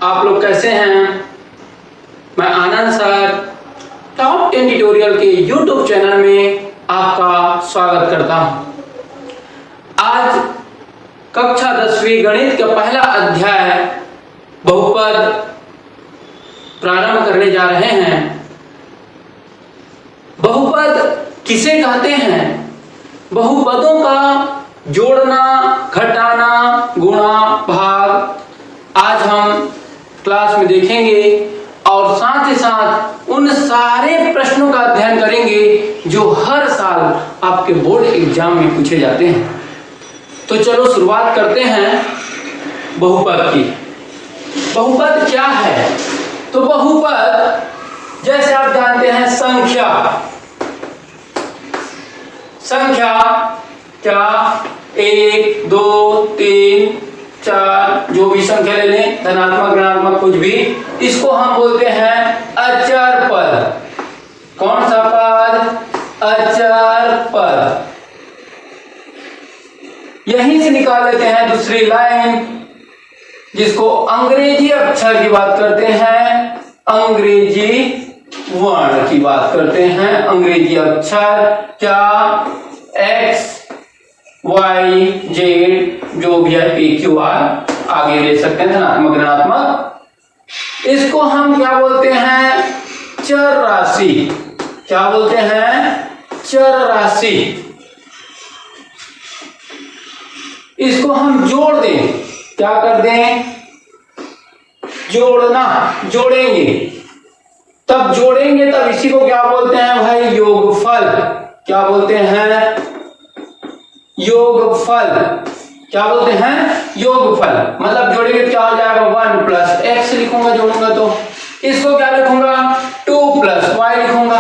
आप लोग कैसे हैं? मैं आनंद सर टॉप 10 ट्यूटोरियल के YouTube चैनल में आपका स्वागत करता हूं। आज कक्षा 10वीं गणित का पहला अध्याय बहुपद प्रारंभ करने जा रहे हैं। बहुपद किसे कहते हैं? बहुपदों का जोड़ना, घटाना, गुणा, भाग आज हम क्लास में देखेंगे और साथ ही साथ उन सारे प्रश्नों का अध्ययन करेंगे जो हर साल आपके बोर्ड एग्जाम में पूछे जाते हैं। तो चलो शुरुआत करते हैं बहुपद की। बहुपद क्या है? तो बहुपद जैसे आप जानते हैं संख्या क्या 1, 2, 3, 4 जो भी संख्या ले लें, धनात्मक ऋणात्मक कुछ भी, इसको हम बोलते हैं अचर पद। कौन सा पद? अचर पद। यहीं से निकाल लेते हैं दूसरी लाइन जिसको अंग्रेजी अक्षर की बात करते हैं, अंग्रेजी वर्ण की बात करते हैं। अंग्रेजी अक्षर क्या? X, Y, Z जो भी है, P, Q, R आगे ले सकते हैं, धनात्मक ऋणात्मक। इसको हम क्या बोलते हैं? चर राशि। क्या बोलते हैं? चर राशि। इसको हम जोड़ दें, क्या कर दें? जोड़ना, जोड़ेंगे। तब जोड़ेंगे तब इसी को क्या बोलते हैं भाई? योगफल। क्या बोलते हैं? योगफल। क्या बोलते हैं? योगफल। मतलब जोड़ेंगे क्या हो जाएगा? 1 प्लस एक्स लिखूंगा, जोड़ूंगा तो इसको क्या लिखूंगा? 2 प्लस वाई लिखूंगा,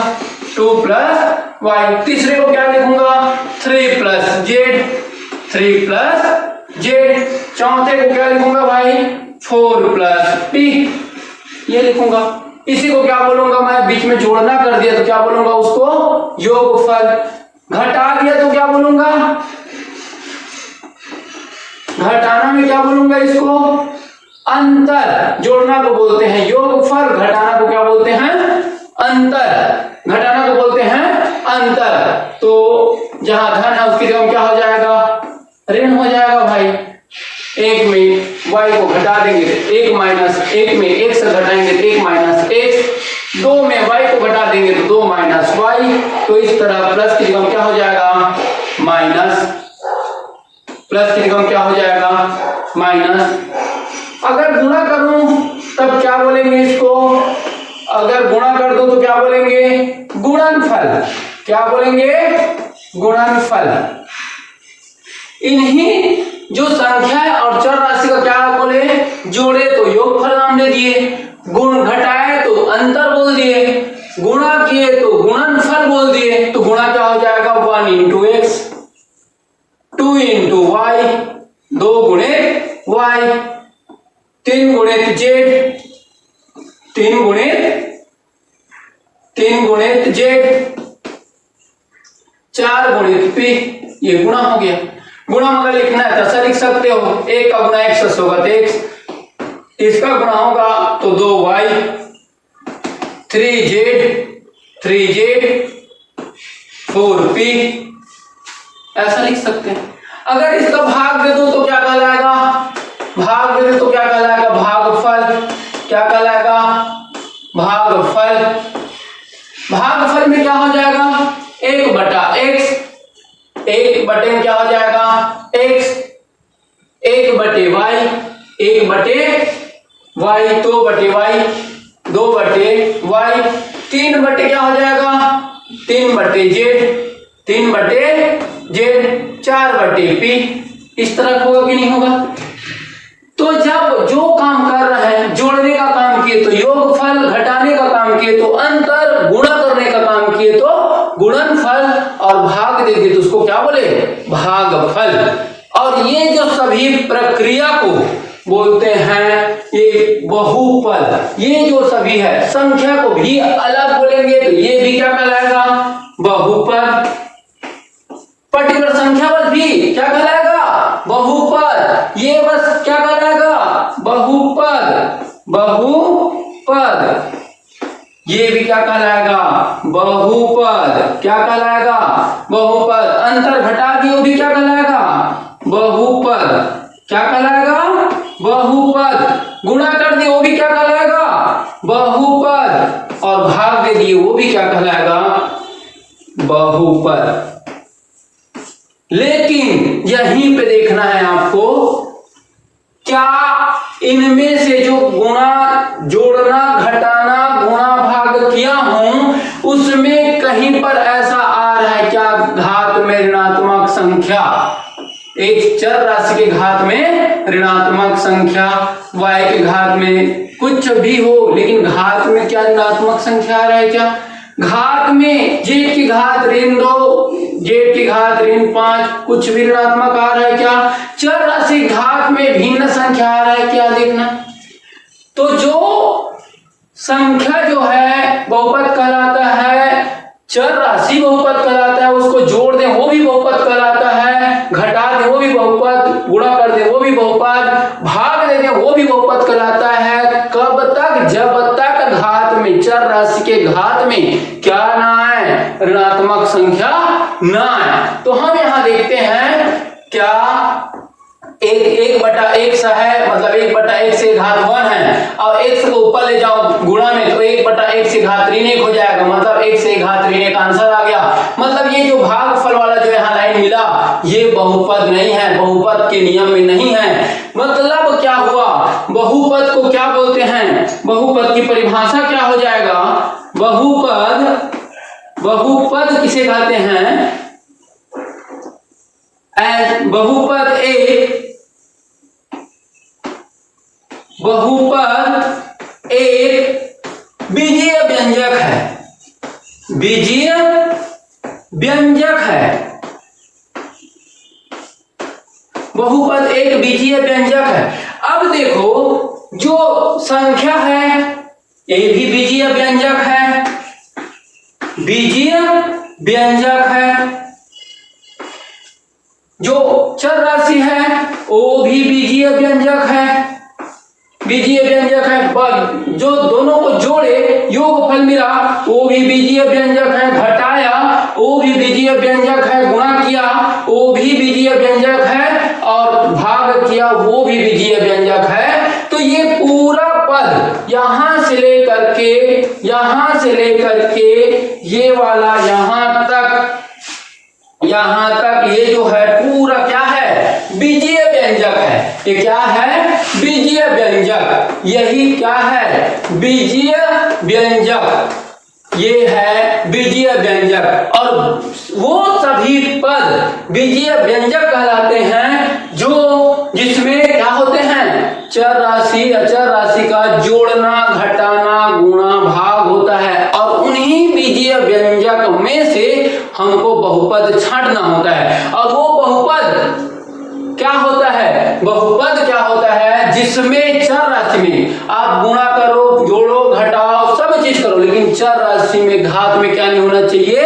2 प्लस वाई। तीसरे को क्या लिखूंगा? 3 प्लस जेड, 3 प्लस जेड। चौथे को क्या लिखूंगा भाई? 4 प्लस पी, ये लिखूंगा। इसी को क्या बोलूंगा मैं? बीच में जोड़ना कर दिया तो क्या बोलूंगा उसको? योगफल। घटा दिया तो क्या बोलूंगा? घटाना में क्या बोलूंगा इसको? अंतर। जोड़ना को बोलते हैं योगफल, घटाना को क्या बोलते हैं? अंतर। घटाना को बोलते हैं अंतर। तो जहां धन है उसकी जगह क्या हो जाएगा? ऋण हो जाएगा भाई। एक में y को घटा देंगे, एक माइनस, एक में एक से घटाएंगे तो 1 माइनस x, 2 में y को घटा देंगे तो 2 माइनस y। तो इस तरह प्लस की जगह क्या हो जाएगा? माइनस। प्लस की जगह क्या हो जाएगा? माइनस। अगर गुणा करूं तब क्या बोलेंगे इसको? अगर गुणा कर दूं तो क्या बोलेंगे? गुणनफल। क्या बोलेंगे? गुणनफल। इन्हीं जो संख्या है और चर राशि का क्या बोले? जोड़े तो योगफल नाम दे दिए, गुण घटाए तो अंतर बोल दिए, गुणा किए तो गुणनफल बोल दिए। तो गुणा क्या हो जाएगा? 1 इंटू एक्स, 2 इंटू वाई, 2 गुणित वाई, 3 गुणित जेड, 3 गुणित जेड, 4 गुणित पी। ये गुणा हो गया। गुणा अगर लिखना है तो ऐसा लिख सकते हो, 1 का गुणा x होगा तो x, इसका गुणा होगा तो 2y, 3z, 4p, ऐसा लिख सकते हैं। अगर इसका भाग दे दो तो क्या कहलाएगा? भाग दे दो तो क्या कहलाएगा? भागफल। क्या कहलाएगा? भागफल। भागफल में क्या हो जाएगा? 1 बटा x, 1 बटे में क्या हो जाएगा? x, 1 बटे y, 1 बटे y, 2 बटे y, 2 बटे y, 3 बटे क्या हो जाएगा? 3 बटे z, 3 बटे z, 4 बटे p। इस तरह होगा कि नहीं होगा? तो जब जो काम कर रहे हैं, जोड़ने का काम किए तो योगफल, घटाने का काम किए तो अंतर, गुणा करने का काम किए तो गुणनफल, और भाग देंगे तो उसको क्या बोले? भागफल। और ये जो सभी प्रक्रिया को बोलते हैं ये बहुपद। ये जो सभी है, संख्या को भी अलग बोलेंगे तो ये भी क्या कहलाएगा? बहुपद। पर्टिकुलर संख्या बस भी क्या कहलाएगा? बहुपद। ये बस क्या कहलाएगा? बहुपद। बहुपद, ये भी क्या कहलाएगा? बहुपद। क्या कहलाएगा? बहुपद। अंतर घटा दिए, वो भी क्या कहलाएगा? बहुपद। क्या कहलाएगा? बहुपद। गुणा कर दिए, वो भी क्या कहलाएगा? बहुपद। और भाग दे दिए, वो भी क्या कहलाएगा? बहुपद। लेकिन यहीं पे देखना है आपको, क्या इनमें से जो गुणा, जोड़ना, घटाना, गुणा, भाग किया हूं, उसमें कहीं पर ऐसा आ रहा है क्या घात में ऋणात्मक संख्या? एक चर राशि के घात में ऋणात्मक संख्या, y के घात में कुछ भी हो, लेकिन घात में क्या ऋणात्मक संख्या आ रहा है क्या? घात में z की घात ऋण 2, z की घात ऋण 5, कुछ भी ऋणात्मक आ रहा है क्या? चर राशि घात में भिन्न संख्या आ रहा है क्या? देखना। तो जो संख्या जो है बहुपद कहलाता है, चर राशि बहुपद कहलाता है, उसको जोड़ दें वो भी बहुपद कहलाता है, घटा दें वो भी बहुपद, गुणा कर दें वो भी बहुपद, भाग दे दें वो भी बहुपद कहलाता है। कब तक? जब तक घात में, चर राशि के घात में क्या ना आए? ऋणात्मक संख्या ना आए। तो हम यहां देखते हैं क्या एक बटा एक सा है, मतलब 1/1 से घात 1 है, और x को ऊपर ले जाओ गुणा में तो 1/1 से घात ऋण 1 हो जाएगा, मतलब 1 से घात ऋण 1 आंसर आ गया। मतलब ये जो भागफल वाला जो यहाँ लाइन मिला, ये बहुपद नहीं है, बहुपद के नियम में नहीं है। मतलब क्या हुआ? बहुपद को क्या बोलते हैं? बहुपद की परिभाषा क्या हो जाएगा? बहुपद किसे कहते हैं? बहुपद एक बीजीय व्यंजक है। बीजीय व्यंजक है। बहुपद एक बीजीय व्यंजक है। अब देखो, जो संख्या है ये भी बीजीय व्यंजक है, बीजीय व्यंजक है। जो चर राशि है वो भी बीजीय व्यंजक है, बीजीय व्यंजक है। जो दोनों को जोड़े योगफल मिला वो भी बीजीय व्यंजक है, घटाया वो भी बीजीय व्यंजक है, गुणा किया वो भी बीजीय व्यंजक है, और भाग किया वो भी बीजीय व्यंजक है। तो ये पूरा पद यहां से लेकर के ये वाला यहां तक ये जो है पूरा क्या है? बीजीय व्यंजक है। ये क्या है? बीजीय व्यंजक। यही क्या है? बीजीय व्यंजक। ये है बीजीय व्यंजक। और वो सभी पद बीजीय व्यंजक कहलाते हैं जिसमें क्या होते हैं? चर राशि अचर राशि का जोड़ना, घटाना, गुणा, भाग होता है। और उन्हीं बीजीय व्यंजक में से हमको बहुपद छांटना होता है। और वो बहुपद क्या होता है? बहुपद क्या होता है? जिसमें चर राशि में आप गुणा करो, जोड़ो, घटाओ, सब चीज करो, लेकिन चर राशि में घात में क्या नहीं होना चाहिए?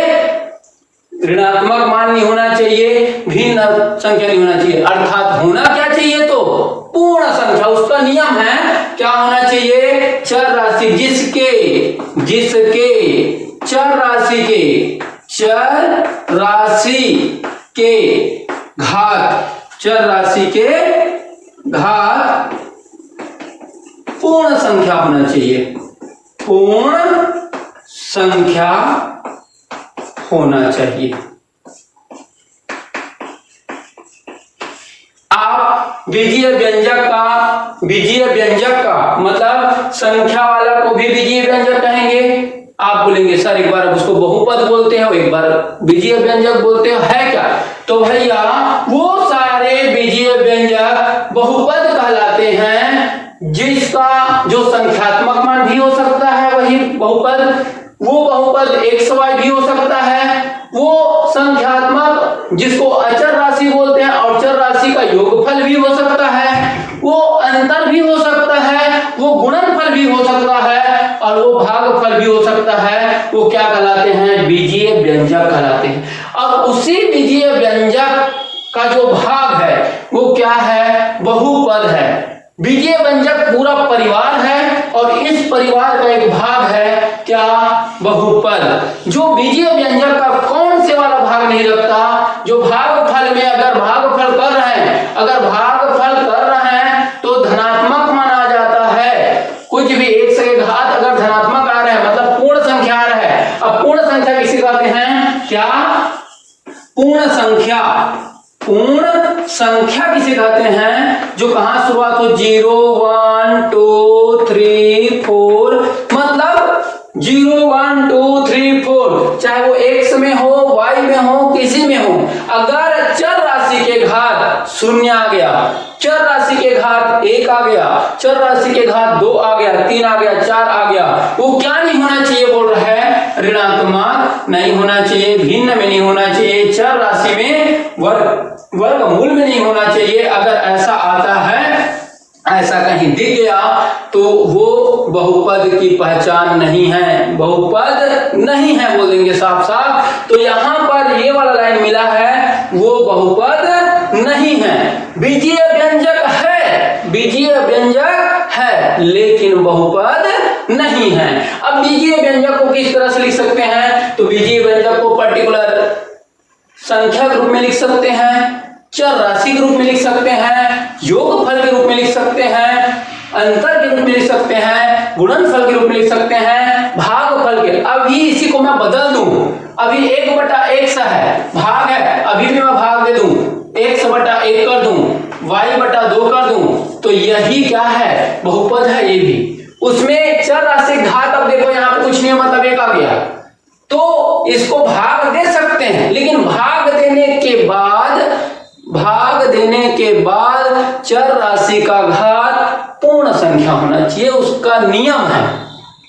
ऋणात्मक मान नहीं होना चाहिए, भिन्न संख्या नहीं होना चाहिए। अर्थात होना क्या चाहिए? तो पूर्ण संख्या। उसका नियम है क्या होना चाहिए? चर राशि जिसके चर राशि के घात पूर्ण संख्या होना चाहिए, पूर्ण संख्या होना चाहिए। आप बीजीय व्यंजक का मतलब संख्या वाला को भी बीजीय व्यंजक कहेंगे। आप बोलेंगे सर एक बार उसको बहुपद बोलते हैं, एक बार बीजीय व्यंजक बोलते हैं, है क्या? तो भैया वो सारे बीजीय व्यंजक बहुपद कहलाते हैं, जिसका जो संख्यात्मक मान भी हो सकता है वही बहुपद, वो बहुपद xy भी हो सकता है, वो संख्यात्मक जिसको अचर राशि बोलते हैं और चर राशि का योगफल भी हो सकता है, वो अंतर भी हो सकता है, वो गुणनफल भी हो सकता है, और वो भागफल भी हो सकता है। वो क्या कहलाते हैं? बीजीय व्यंजक कहलाते हैं। और उसी बीजीय व्यंजक का जो भाग है वो क्या है? बहुपद है। बीजीय व्यंजक पूरा परिवार है और इस परिवार का एक भाग है क्या, बहुपद। जो बीजीय व्यंजक का कौन से वाला भाग नहीं रखता, जो भागफल में अगर भागफल कर रहे हैं, अगर भागफल कर रहे हैं तो धनात्मक माना जाता है। कुछ भी एक से घात अगर धनात्मक आ रहे हैं मतलब पूर्ण संख्या आ रहा है। अब पूर्ण संख्या किसे कहते हैं, क्या, पूर्ण संख्या। पूर्ण संख्या किसे कहते हैं, जो कहां शुरुआत हो, 0 1 2 3 4, मतलब 0 1 2 3 4, चाहे वो x में हो, y में हो, किसी में हो, अगर चर राशि के घात 0 आ गया, चर राशि के घात 1 आ गया, चर राशि के घात 2 आ गया, 3 आ गया, 4 आ गया, वो क्या नहीं होना चाहिए बोल रहा है, ऋणात्मक नहीं होना चाहिए, भिन्न में नहीं होना चाहिए, चर राशि में वर्गमूल में नहीं होना चाहिए। अगर ऐसा आता है, ऐसा कहीं दिख गया तो वो बहुपद की पहचान नहीं है, बहुपद नहीं है बोल देंगे साफ साफ। तो यहां पर ये वाला लाइन मिला है, वो बहुपद नहीं है। बीजीय व्यंजक है, बीजीय व्यंजक है लेकिन बहुपद नहीं है। अब बीजीय व्यंजक को किस तरह से लिख सकते हैं, तो बीजीय व्यंजक को पर्टिकुलर संख्या के रूप में लिख सकते हैं, चर राशि के रूप में लिख सकते हैं, योगफल के रूप में लिख सकते हैं, अंतर के रूप में लिख सकते हैं, गुणनफल के रूप में लिख सकते हैं, भागफल के। अभी इसी को मैं बदल दूं, अभी 1/x है, भाग है, अभी भी मैं भाग दे दूं, x/1 कर दूं, y/2 कर दूं, तो यही क्या है, बहुपद है ये भी। उसमें चर राशि घात, अब देखो यहाँ पे कुछ नहीं है मतलब 1 आ गया, तो इसको भाग दे सकते हैं, लेकिन भाग देने के बाद चर राशि का घात पूर्ण संख्या होना चाहिए, उसका नियम है।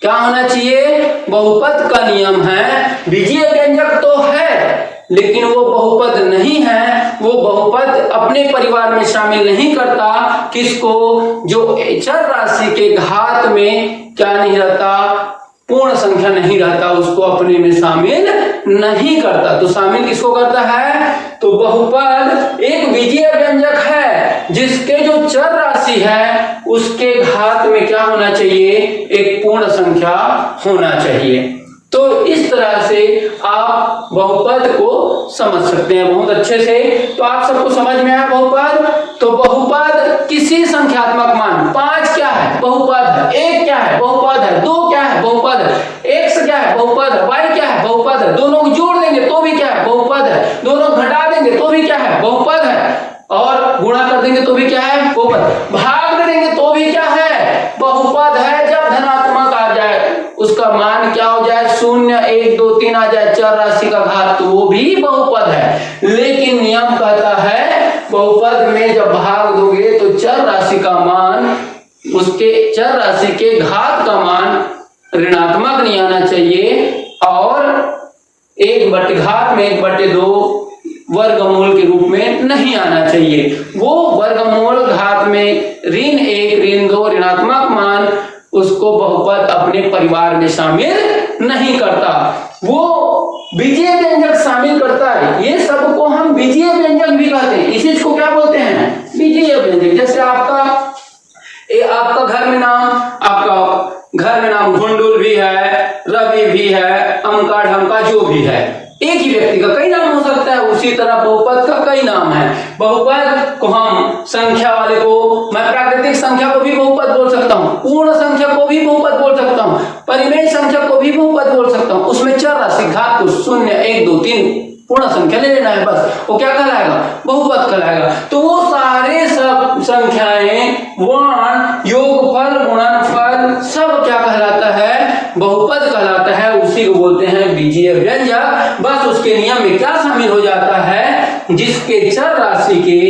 क्या होना चाहिए, बहुपद का नियम है। बीजीय व्यंजक तो है लेकिन वो बहुपद नहीं है, वो बहुपद अपने परिवार में शामिल नहीं करता। किसको, जो चर राशि के घात में क्या नहीं रहता, पूर्ण संख्या नहीं रहता, उसको अपने में शामिल नहीं करता। तो शामिल किसको करता है, तो बहुपद एक बीजीय व्यंजक है जिसके जो चर राशि है उसके घात में क्या होना चाहिए, एक पूर्ण संख्या होना चाहिए। तो इस तरह से आप बहुपद को समझ सकते हैं बहुत अच्छे से। तो आप सबको समझ में आया बहुपद। तो बहुपद किसी संख्यात्मक मान, 5 क्या है, बहुपद है, 1 क्या है, बहुपद है, 2 क्या है, बहुपद है, x क्या है, बहुपद है, y क्या है, बहुपद है, दोनों को जोड़ देंगे तो भी क्या है, बहुपद है, दोनों घटा देंगे तो भी क्या है, बहुपद है, और गुणा कर देंगे तो भी क्या है, बहुपद, भाग देंगे तो भी क्या है, बहुपद है। जब धनात्मक आ जाए, उसका मान क्या हो जाए, 0 1 2 3 आ जाए, चर राशि का घात, तो वो भी बहुपद है। लेकिन नियम कहता है बहुपद में जब भाग दोगे तो चर राशि का मान, उसके चर राशि के घात का मान ऋणात्मक नहीं आना चाहिए, और 1/घात में 1/2 वर्गमूल के रूप में नहीं आना चाहिए। वो वर्गमूल घात में ऋण 1 ऋण 2 ऋणात्मक मान, उसको बहुपद अपने परिवार में शामिल नहीं करता, वो बीजीय व्यंजक शामिल करता है। ये सबको हम बीजीय व्यंजक भी कहते हैं। इसी को क्या बोलते हैं, बीजीय व्यंजक। जैसे आपका घर में नाम, आपका घर में नाम गुंडुल भी है, रवि भी है, अमका ढमका जो भी है, एक ही व्यक्ति का कई नाम हो सकता है। उसी तरह बहुपद का कई नाम है। बहुपद को हम संख्या वाले को, मैं प्राकृतिक संख्या को भी बहुपद बोल सकता हूँ, पूर्ण संख्या को भी बहुपद बोल सकता हूँ, परिमेय संख्या को भी बहुपद बोल सकता हूँ। उसमें चर राशि घात को 0 1 2 3 पूर्ण संख्या ले लेना है बस, वो क्या कहलाएगा, बहुपद कहलाएगा। तो वो सारे सब संख्याएं, वर्ण, योगफल, गुणनफल सब क्या कहलाता है, बहुपद कहलाता है। उसी को बोलते हैं बीजीय व्यंजक। बस उसके नियम में क्या शामिल हो जाता है, जिसके चर राशि के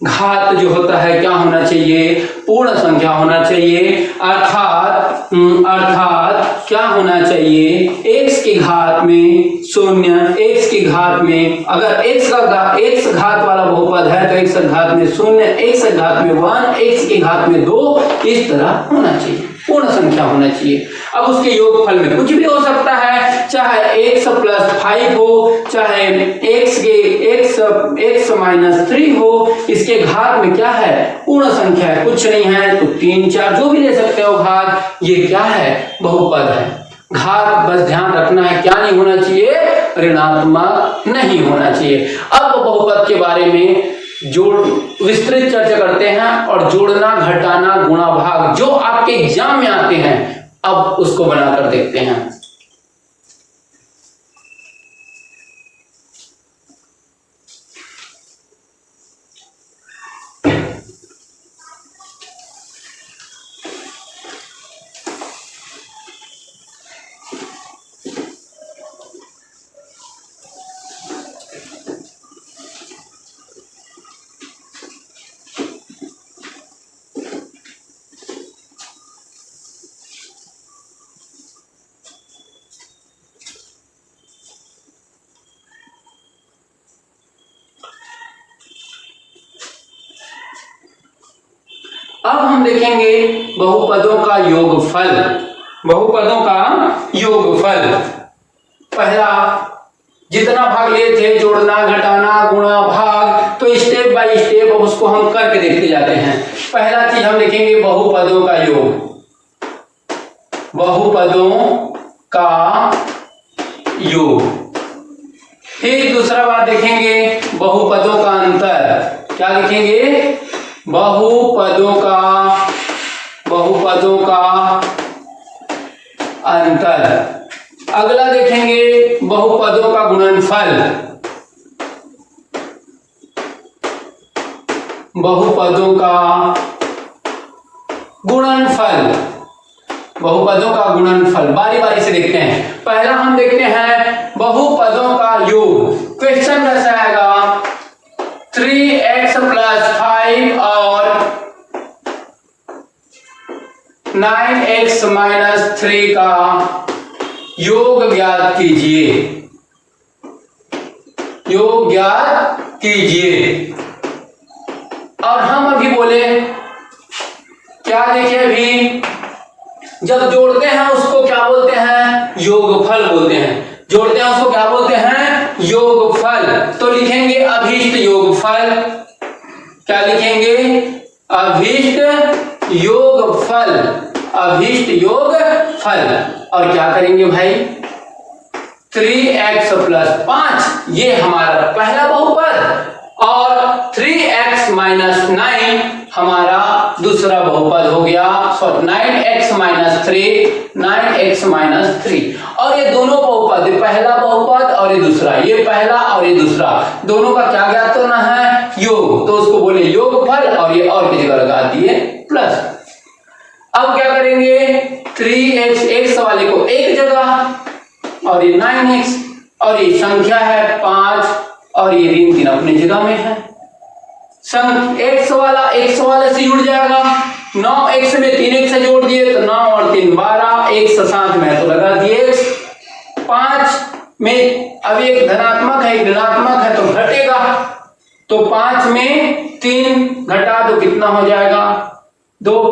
घात जो होता है क्या होना चाहिए, पूर्ण संख्या होना चाहिए। अर्थात क्या होना चाहिए, x के घात में 0, x के घात में, अगर x घात वाला बहुपद है तो x घात में 0, x घात में 1, x के घात में 2, इस तरह होना चाहिए। पूर्ण संख्या होना चाहिए। अब उसके योगफल में कुछ भी हो सकता है, चाहे x प्लस 5 हो, चाहे x माइनस 3 हो, इसके घात में क्या है, पूर्ण संख्या है, कुछ नहीं है तो 3 4 जो भी ले सकते हो घात, ये क्या है, बहुपद है। घात बस ध्यान रखना है क्या नहीं होना चाहिए, ऋणात्मक नहीं होना चाहिए। अब बहुपद के बारे में जोड़ विस्तृत चर्चा करते हैं और जोड़ना, घटाना, गुणा, भाग जो आपके एग्जाम में आते हैं, अब उसको बनाकर देखते हैं। अब हम देखेंगे बहुपदों का योगफल। बहुपदों का योगफल, पहला जितना भाग लिए थे, जोड़ना, घटाना, गुणा, भाग, तो स्टेप बाय स्टेप उसको हम करके देखते जाते हैं। पहला चीज हम देखेंगे बहुपदों का योग, बहुपदों का योग। फिर दूसरा बात देखेंगे बहुपदों का अंतर। क्या लिखेंगे, बहुपदों का अंतर। अगला देखेंगे बहुपदों का गुणनफल, बहुपदों का गुणनफल, बहुपदों का गुणनफल। बारी बारी से देखते हैं। पहला हम देखते हैं बहुपदों का योग। क्वेश्चन कैसा आएगा, 3x प्लस 5 और 9x माइनस 3 का योग ज्ञात कीजिए, योग ज्ञात कीजिए। और हम अभी बोले क्या, देखिए अभी जब जोड़ते हैं उसको क्या बोलते हैं, योगफल बोलते हैं। जोड़ते हैं उसको क्या बोलते हैं, योगफल। तो लिखेंगे अभीष्ट योगफल। क्या लिखेंगे, अभीष्ट योगफल, अभीष्ट योगफल। और क्या करेंगे भाई, 3x प्लस 5 ये हमारा पहला बहुपद और 3x माइनस 9 हमारा दूसरा बहुपद हो गया। 9x minus 3, 9x minus 3। और ये दोनों बहुपद, पहला बहुपद और ये दूसरा, ये पहला और ये दूसरा, दोनों का क्या ज्ञात करना है, योग। तो उसको बोले योगफल और ये और की जगह लगा दिए प्लस। अब क्या करेंगे, 3x x वाले को एक जगह और ये 9x और ये संख्या है 5 और ये ऋण 3 अपनी जगह में है। x वाले से जुड़ जाएगा। 9x में 3x से जोड़ दिए तो 9 और 3 12, x साथ में तो लगा दिए। 5 में अब एक धनात्मक है एक ऋणात्मक है तो घटेगा, तो 5 में 3 घटा तो कितना हो जाएगा, 2।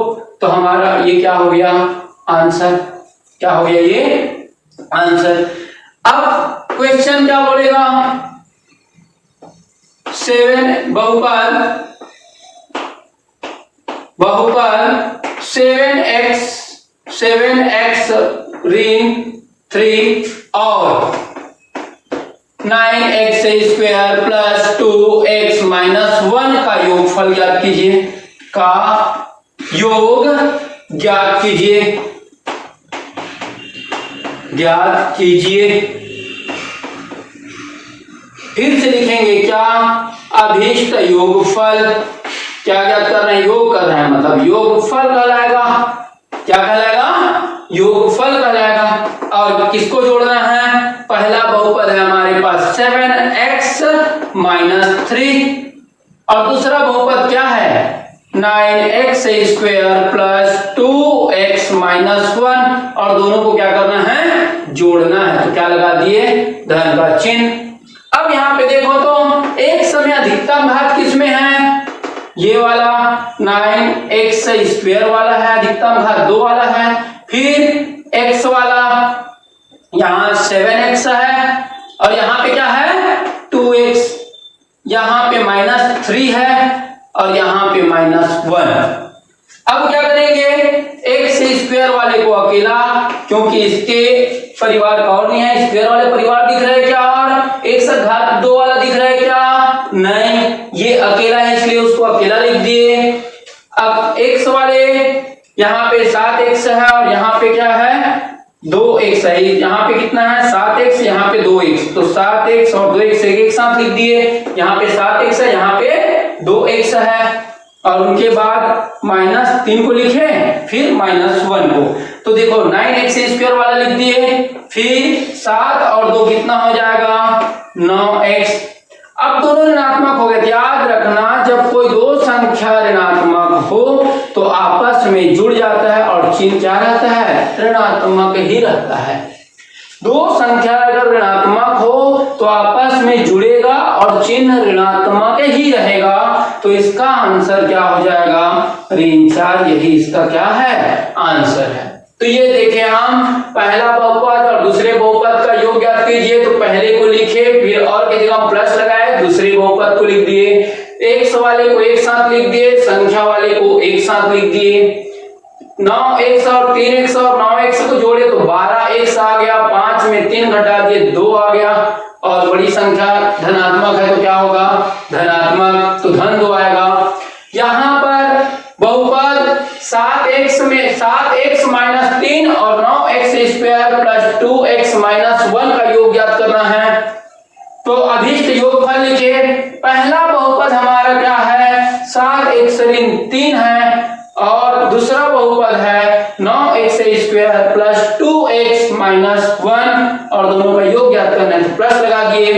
तो हमारा ये क्या हो गया, आंसर। क्या हो गया, ये आंसर। अब क्वेश्चन क्या बोलेगा, 7 बहुपद 7x ऋण 3 और 9x square plus 2x minus 1 का योगफल ज्ञात कीजिए, का योग ज्ञात कीजिए, ज्ञात कीजिए। फिर से लिखेंगे क्या, अभीष्ट योगफल। क्या ज्ञात कर रहे हैं, योग कर रहे हैं, मतलब योगफल कहलाएगा। क्या कहलाएगा, योगफल कहलाएगा। और किसको जोड़ना है, पहला बहुपद है हमारे पास 7x माइनस 3 और दूसरा बहुपद क्या है 9x square plus 2x minus 1 और दोनों को क्या करना है, जोड़ना है। तो क्या लगा दिए, धन का चिन्ह। अब यहाँ पे देखो तो एक समय अधिकतम घात किसमें है, ये वाला 9x² वाला है, अधिकतम घात 2 वाला है। फिर x वाला यहाँ 7x है और यहाँ पे क्या है 2x, यहाँ पे -3 है और यहाँ पे -1। अब क्या करेंगे, x² वाले को अकेला, क्योंकि इसके परिवार का और नहीं है, स्क्वायर वाले परिवार दिख रहे हैं क्या, और x घात 2 वाला दिख रहा है क्या, नहीं, ये अकेला है इसलिए उसको अकेला लिख दिए। अब x वाले यहाँ पे 7x है और यहाँ पे क्या है 2x है, यहाँ पे कितना है 7x, यहाँ पे 2x, तो 7x और 2x एक साथ लिख दिए। यहाँ पे 7x है, यहाँ पे 2x है और उनके बाद -3 को लिखे, फिर -1 को, तो देखो 9x² वाला लिख दिए, फिर 7 और 2 कितना हो जाएगा 9x। अब दोनों ऋणात्मक हो गए। याद रखना जब कोई दो संख्या ऋणात्मक हो तो आपस में जुड़ जाता है और चिन्ह क्या रहता है, ऋणात्मक ही रहता है। दो संख्या अगर ऋणात्मक हो तो आपस में जुड़ेगा और चिन्ह ऋणात्मक ही रहेगा, तो इसका आंसर क्या हो जाएगा, ऋण 4, यही इसका क्या है आंसर है। तो ये देखें हम पहला बहुपद और दूसरे बहुपद का योग ज्ञात कीजिए, तो पहले को लिखे, फिर और की जगह प्लस लगाए, दूसरे बहुपद को लिख दिए, x वाले को एक साथ लिख दिए, संख्या वाले को एक साथ लिख दिए। 9x और 3x और 9x को जोड़े तो 12x आ गया, 5 में 3 घटा दिए 2 आ गया, और बड़ी संख्या धनात्मक है तो क्या होगा धनात्मक, तो धन 2 आएगा। यहाँ पर बहुपद 7x में 7x - 3 और 9x² प्लस 2x - 1 का योग ज्ञात करना है, तो अभीष्ट योगफल लिखे। पहला बहुपद हमारा क्या है 7x ऋण 3 है और दूसरा बहुपद है 9x² प्लस 2x - 1 और दोनों का योग ज्ञात करना है, तो प्लस लगा दिए।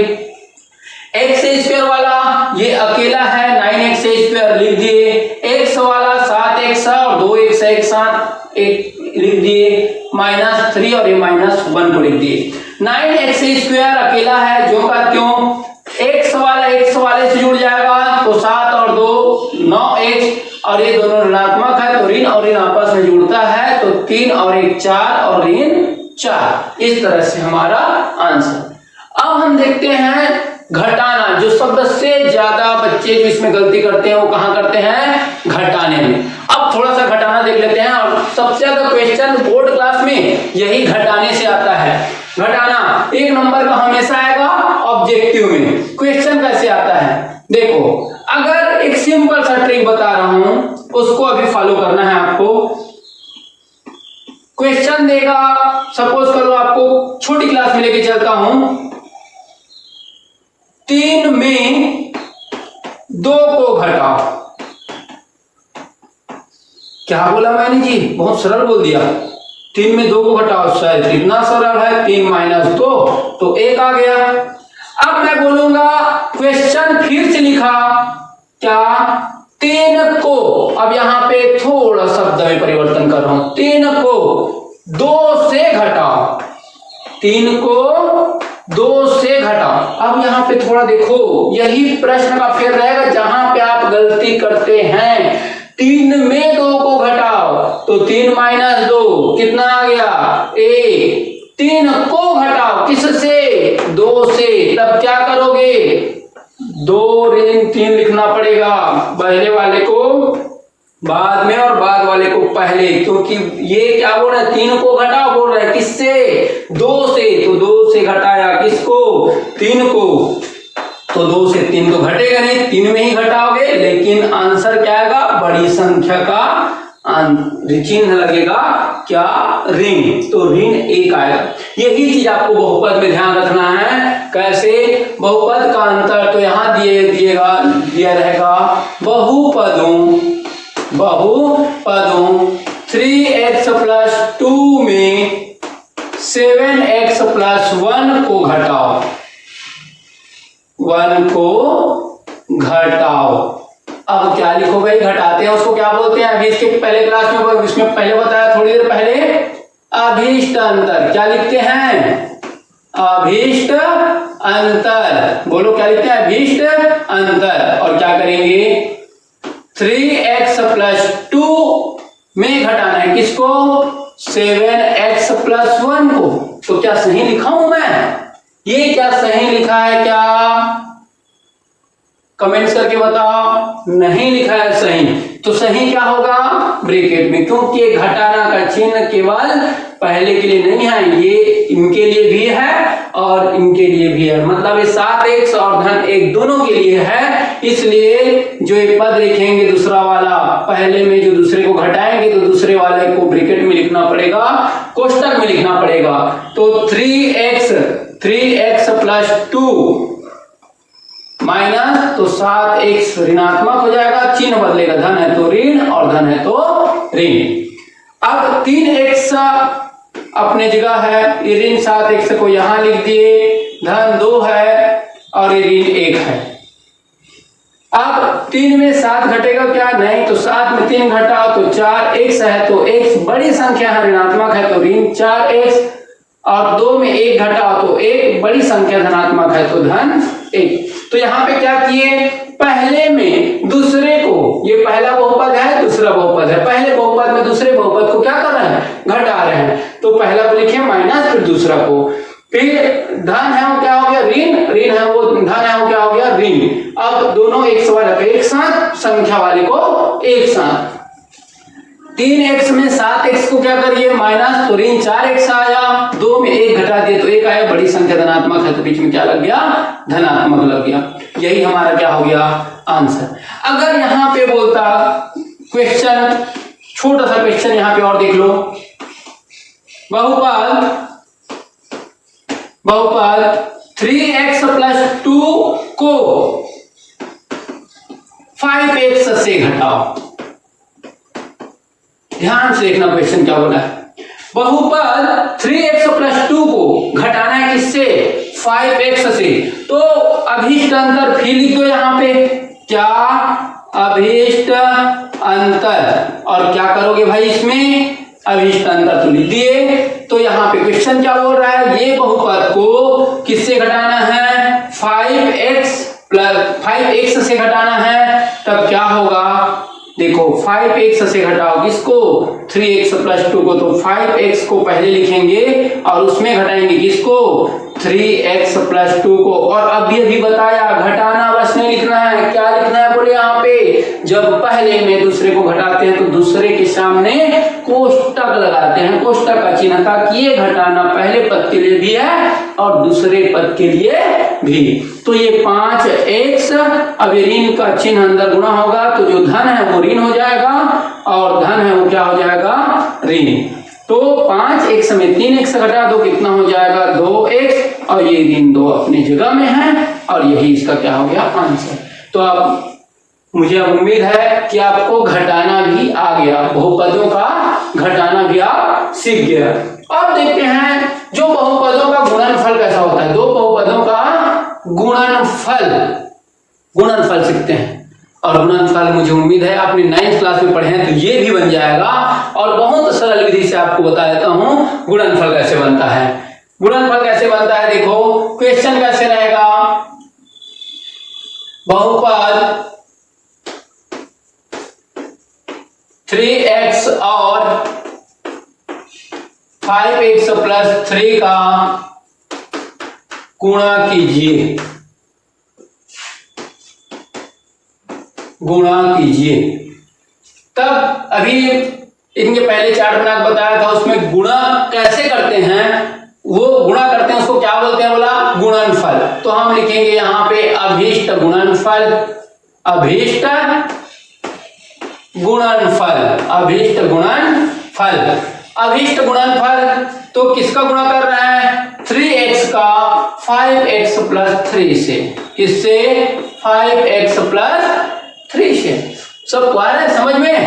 x² वाला ये अकेला है, 9x² लिख दिए, x वाला 7x और 2x एक साथ एक लिख दिए, -3 और ये -1 को लिख दिए। 9x² अकेला है, जो का त्यों, x वाला x वाले से जुड़ जाएगा तो 7 और 2 9x और ये दोनों ऋणात्मक है तो ऋण और ऋण आपस में जुड़ता है, तो 3 और 1 4 और ऋण 4, इस तरह से हमारा आंसर। अब हम देखते हैं घटाना, जो सबसे ज्यादा बच्चे जो इसमें गलती करते हैं वो कहां करते हैं, घटाने में। अब थोड़ा सा घटाना देख लेते हैं, और सबसे ज्यादा क्वेश्चन बोर्ड क्लास में यही घटाने से आता है। घटाना 1 नंबर का हमेशा आएगा ऑब्जेक्टिव में। क्वेश्चन कैसे आता है, देखो अगर एक सिंपल सा ट्रिक बता रहा हूं उसको अभी फॉलो करना है आपको। क्वेश्चन देगा, सपोज करो आपको छोटी क्लास में लेके चलता हूं, 3 में 2 को घटाओ। क्या बोला मैंने जी, बहुत सरल बोल दिया। 3 में 2 को घटाओ, शायद कितना सरल है, 3 - 2 तो 1 आ गया। अब मैं बोलूंगा क्वेश्चन फिर से लिखा, क्या 3 को, अब यहां पे थोड़ा शब्द में परिवर्तन कर रहा हूं, 3 को 2 से घटाओ, 3 को 2 से घटाओ। अब यहाँ पे थोड़ा देखो, यही प्रश्न का फेर रहेगा जहां पे आप गलती करते हैं। 3 में 2 को घटाओ तो 3 - 2 कितना आ गया 1। 3 को घटाओ किससे, 2 से, तब क्या करोगे 2 ऋण 3 लिखना पड़ेगा, पहले वाले को बाद में और बाद वाले को पहले, क्योंकि ये क्या बोल रहा है 3 को घटाओ बोल रहा है, किससे 2 से, तो 2 से घटाया किसको 3 को, तो 2 से 3 तो घटेगा नहीं, 3 में ही घटाओगे, लेकिन आंसर क्या आएगा, बड़ी संख्या का चिन्ह लगेगा क्या ऋण, तो ऋण 1 आएगा। यही चीज आपको बहुपद में ध्यान रखना है। कैसे, बहुपद का अंतर तो यहां दिया रहेगा, बहुपदों 3x + 2 में 7x + 1 को घटाओ, 1 को घटाओ। अब क्या लिखो भाई, घटाते हैं उसको क्या बोलते हैं, अभी इसके पहले क्लास में इसमें पहले बताया थोड़ी देर पहले, अभीष्ट अंतर। क्या लिखते हैं, अभीष्ट अंतर, बोलो क्या लिखते हैं, अभीष्ट अंतर। और क्या करेंगे, 3x प्लस 2 में घटाना है किसको? 7x प्लस 1 को। तो क्या सही लिखा हूं मैं? ये क्या सही लिखा है क्या? कमेंट्स करके बताओ। नहीं लिखा है सही। तो सही क्या होगा? ब्रैकेट में, क्योंकि घटाना का चिन्ह केवल पहले के लिए नहीं है, ये इनके लिए भी है और इनके लिए भी है। मतलब ये 7x और धन 1 दोनों के लिए है। इसलिए जो एक पद लिखेंगे दूसरा वाला, पहले में जो दूसरे को घटाएंगे तो दूसरे वाले को ब्रैकेट में लिखना पड़ेगा, कोष्टक में लिखना पड़ेगा। तो 3x प्लस 2 माइनस, तो 7x ऋणात्मक हो जाएगा, चिन्ह बदलेगा, धन है तो ऋण और धन है तो ऋण। अब 3x अपने जगह है, ये ऋण 7x को यहां लिख दिए, धन 2 है और ये ऋण 1 है। अब 3 में 7 घटेगा क्या? नहीं। तो 7 में 3 घटाओ तो 4x है, तो x बड़ी संख्या है, ऋणात्मक है तो ऋण 4x, और 2 में 1 घटाओ तो 1 बड़ी संख्या धनात्मक है तो धन 1। तो यहाँ पे क्या किए? पहले में दूसरे को, ये पहला बहुपद है, दूसरा बहुपद है, पहले बहुपद में दूसरे बहुपद को क्या कर रहे हैं? घटा रहे हैं। तो पहला को लिखे माइनस, फिर दूसरा को, फिर धन है वो क्या हो गया? ऋण, ऋण है वो धन है वो क्या हो गया? ऋण। अब दोनों एक सवाल एक साथ, संख्या वाले को एक साथ। 3x में 7x को क्या करिए? माइनस, तो ऋण 4x आया, 2 में 1 घटा दिए तो 1 आया, बड़ी संख्या धनात्मक है तो बीच में क्या लग गया? धनात्मक लग गया। यही हमारा क्या हो गया? आंसर। अगर यहां पे बोलता क्वेश्चन, छोटा सा क्वेश्चन यहां पे और देख लो, बहुपद 3x प्लस 2 को 5x से घटाओ। ध्यान से देखना क्वेश्चन क्या बोला है। बहुपद 3x प्लस 2 को घटाना है किससे? 5x से। तो अभीष्ट अंतर फिर लिख दो यहां पे, क्या? अभीष्ट अंतर। और क्या करोगे भाई इसमें? अभीष्ट अंतर तो लिख दिए। तो यहाँ पे क्वेश्चन क्या बोल रहा है? ये बहुपद को किससे घटाना है? 5x से घटाना है। तब क्या होगा? देखो 5x से घटाओ किसको? 3x प्लस 2 को। तो 5x को पहले लिखेंगे और उसमें घटाएंगे किसको? 3x प्लस 2 को। और अभी बताया घटाना बस नहीं लिखना है, क्या लिखना है बोले यहाँ पे? जब पहले में दूसरे को घटाते हैं तो दूसरे के सामने कोष्टक लगाते हैं, कोष्टक का चिन्ह, ताकि ये घटाना पहले पद के लिए भी है और दूसरे पद के लिए भी। तो ये 5x, अब ऋण का चिन्ह अंदर गुणा होगा तो जो धन है वो ऋण हो जाएगा और धन है वो क्या हो जाएगा? ऋण। तो 5x में 3x घटा दो, कितना हो जाएगा? 2x, और ये ऋण 2 अपनी जगह में है और यही इसका क्या हो गया? आंसर। तो अब मुझे उम्मीद है कि आपको घटाना भी आ गया, बहुपदों का घटाना भी आप सीख गया। अब देखते हैं जो बहुपदों का गुणनफल कैसा होता है। दो बहुपदों का गुणनफल सीखते हैं। और गुणनफल मुझे उम्मीद है आपने 9th क्लास में पढ़े हैं तो ये भी बन जाएगा। और बहुत सरल विधि से आपको बता देता हूं गुणनफल कैसे बनता है। गुणनफल कैसे बनता है देखो, क्वेश्चन कैसे रहेगा? बहुपद 3x और 5x प्लस 3 का गुणा कीजिए, तब अभी इनके पहले चार्ट बना के बताया था, उसमें गुणा कैसे करते हैं, वो गुणा करते हैं उसको क्या बोलते हैं बोला? गुणनफल। तो हम लिखेंगे यहां पे अभीष्ट गुणनफल, अभीष्ट गुणनफल। तो किसका गुणा कर रहे हैं? 3x का 5x प्लस 3 से। किससे? 5x प्लस 3 से। सब क्लियर है समझ में?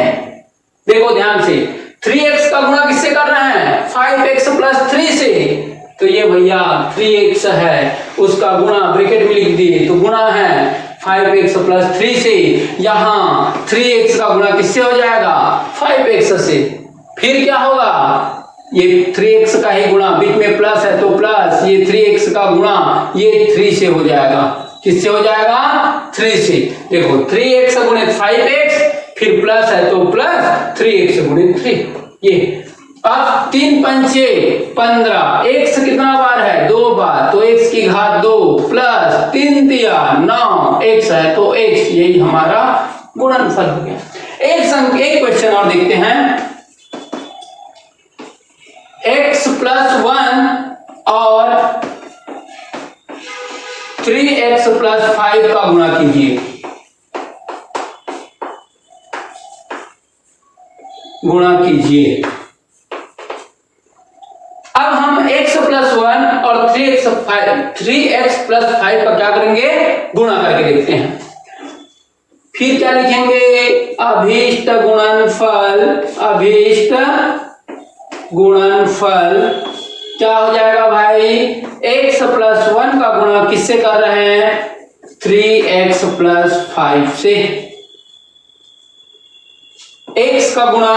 देखो ध्यान से, 3x का गुणा किससे कर रहे हैं? 5x प्लस 3 से। तो ये भैया 3x है, उसका गुणा ब्रैकेट में लिख दिए, तो गुणा है 5x प्लस 3 से। यहां 3x का गुणा किससे हो जाएगा? 5x से। फिर क्या होगा? ये 3x का ही गुणा, बीच में प्लस है तो प्लस, ये 3x का गुणा ये 3 से हो जाएगा। किससे हो जाएगा? 3 से। देखो 3x गुणित 5x फिर प्लस है तो प्लस 3x गुणित 3 ये। अब 3 पंचे 15, x कितना बार है 2 बार, तो x की घात 2 प्लस 3 तिया 9, x है तो x, यही हमारा गुणनफल हो गया। एक क्वेश्चन और देखते हैं। x प्लस 1 और 3x प्लस 5 का गुणा कीजिए, गुणा कीजिए। अब हम x प्लस 1 और 3x प्लस 5 का क्या करेंगे, गुणा करके देखते हैं। फिर क्या लिखेंगे, अभीष्ट गुणनफल, अभीष्ट गुणनफल क्या हो जाएगा भाई, x प्लस 1 का गुणा किससे कर रहे हैं, 3x प्लस 5 से। x का गुणा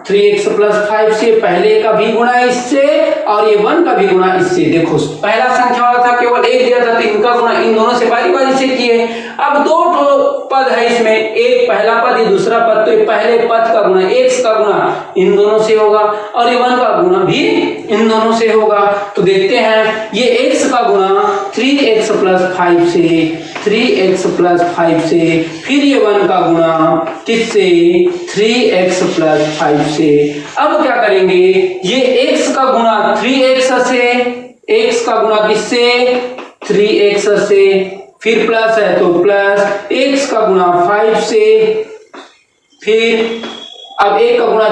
3x प्लस 5 से, पहले का भी गुणा इससे और ये 1 का भी गुणा इससे। देखो पहला संख्या वाला था केवल 1 दिया था, तो इनका गुणा इन दोनों से बारी बारी से किए। अब 2 पद है इसमें, एक पहला पद, ये दूसरा पद, तो पहले पद का गुणा x का गुणा इन दोनों से होगा और ये 1 का गुणा भी इन दोनों से होगा। तो देखते हैं, ये x का गुणा 3x प्लस 5 से, 3x प्लस 5 से, फिर ये 1 का गुणा किससे, 3x प्लस 5 से। अब क्या करेंगे, ये x का गुणा 3x से, x का गुणा किससे, 3x से, फिर प्लस है तो प्लस x का गुणा 5 से, फिर अब 1 का गुणा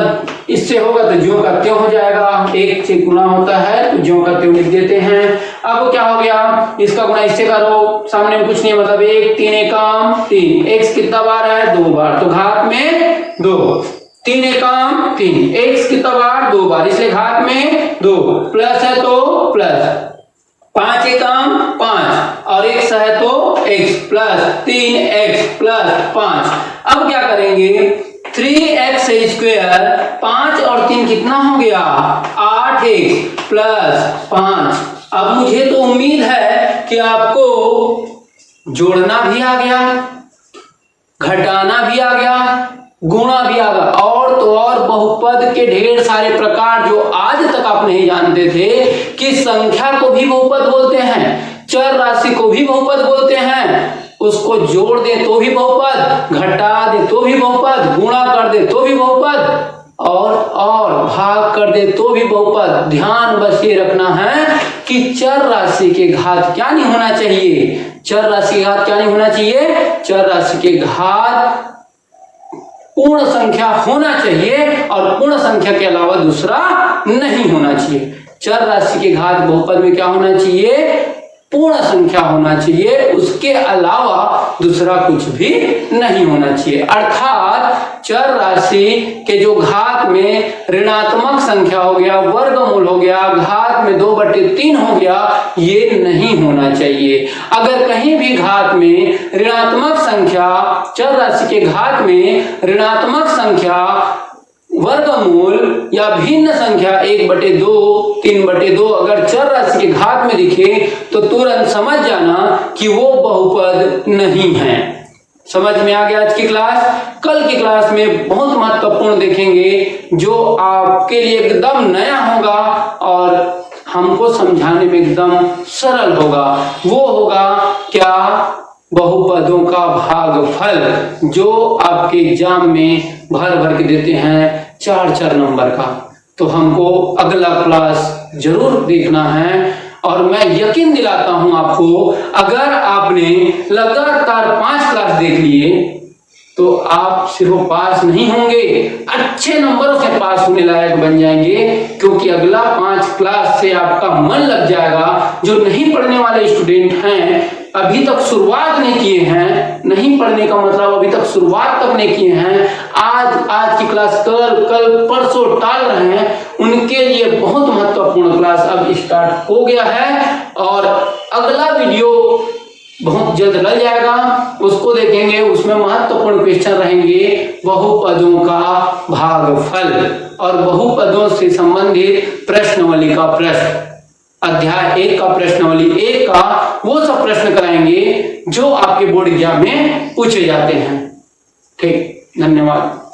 इससे होगा तो ज्यों का त्यों हो जाएगा, 1 से गुणा होता है तो ज्यों का त्यों लिख देते हैं। अब क्या हो गया, इसका गुणा इससे करो, सामने में कुछ नहीं, मतलब 1 3 एकम 3, x कितना बार है 2 बार, तो घात में 2, 3 एकम 3, x कितना बार 2 बार, इसलिए घात में 2, प्लस है तो प्लस 5 एकम 5 और x है तो x प्लस 3x प्लस 5। अब क्या करेंगे, 3x स्क्वायर, 5 और 3 कितना हो गया 8x प्लस 5। अब मुझे तो उम्मीद है कि आपको जोड़ना भी आ गया, घटाना भी आ गया, गुणा भी आ गया, और तो और बहुपद के ढेर सारे प्रकार जो आज तक आप नहीं जानते थे कि संख्या को भी बहुपद बोलते हैं, चर राशि को भी बहुपद बोलते हैं, उसको जोड़ दे तो भी बहुपद, घटा दे तो भी बहुपद, गुणा कर दे तो भी बहुपद, और भाग कर दे तो भी बहुपद। ध्यान बस ये रखना है कि चर राशि के घात क्या नहीं होना चाहिए, चर राशि के घात क्या नहीं होना चाहिए, चर राशि के घात पूर्ण संख्या होना चाहिए और पूर्ण संख्या के अलावा दूसरा नहीं होना चाहिए। चर राशि के घात बहुपद में क्या होना चाहिए, पूर्ण संख्या होना चाहिए, उसके अलावा दूसरा कुछ भी नहीं होना चाहिए। अर्थात चर राशि के जो घात में ऋणात्मक संख्या हो गया, वर्गमूल हो गया, घात में 2/3 हो गया, ये नहीं होना चाहिए। अगर कहीं भी घात में ऋणात्मक संख्या, चर राशि के घात में ऋणात्मक संख्या, वर्गमूल या भिन्न संख्या 1/2, 3/2 अगर चर राशि के घात में दिखे तो तुरंत समझ जाना कि वो बहुपद नहीं है। समझ में आ गया आज की क्लास। कल की क्लास में बहुत महत्वपूर्ण देखेंगे जो आपके लिए एकदम नया होगा और हमको समझाने में एकदम सरल होगा। वो होगा क्या, बहुपदों का भागफल, जो आपके एग्जाम में भर भर के देते हैं 4 नंबर का। तो हमको अगला क्लास जरूर देखना है और मैं यकीन दिलाता हूं आपको, अगर आपने लगातार 5 क्लास देख लिए तो आप सिर्फ पास नहीं होंगे, अच्छे नंबरों से पास होने लायक बन जाएंगे, क्योंकि अगला 5 क्लास से आपका मन लग जाएगा। जो नहीं पढ़ने वाले स्टूडेंट हैं, अभी तक शुरुआत नहीं किए हैं, नहीं पढ़ने का मतलब अभी तक शुरुआत तक नहीं किए हैं, आज की क्लास कल परसों टाल रहे हैं, उनके लिए बहुत महत्वपूर्ण क्लास अब स्टार्ट हो गया है और अगला वीडियो बहुत जल्द लग जाएगा, उसको देखेंगे। उसमें महत्वपूर्ण क्वेश्चन रहेंगे बहुपदों का भागफल और बहुपदों से संबंधित प्रश्नावली का प्रश्न, अध्याय 1 का प्रश्नावली 1 का वो सब प्रश्न कराएंगे जो आपके बोर्ड एग्जाम में पूछे जाते हैं। ठीक। धन्यवाद।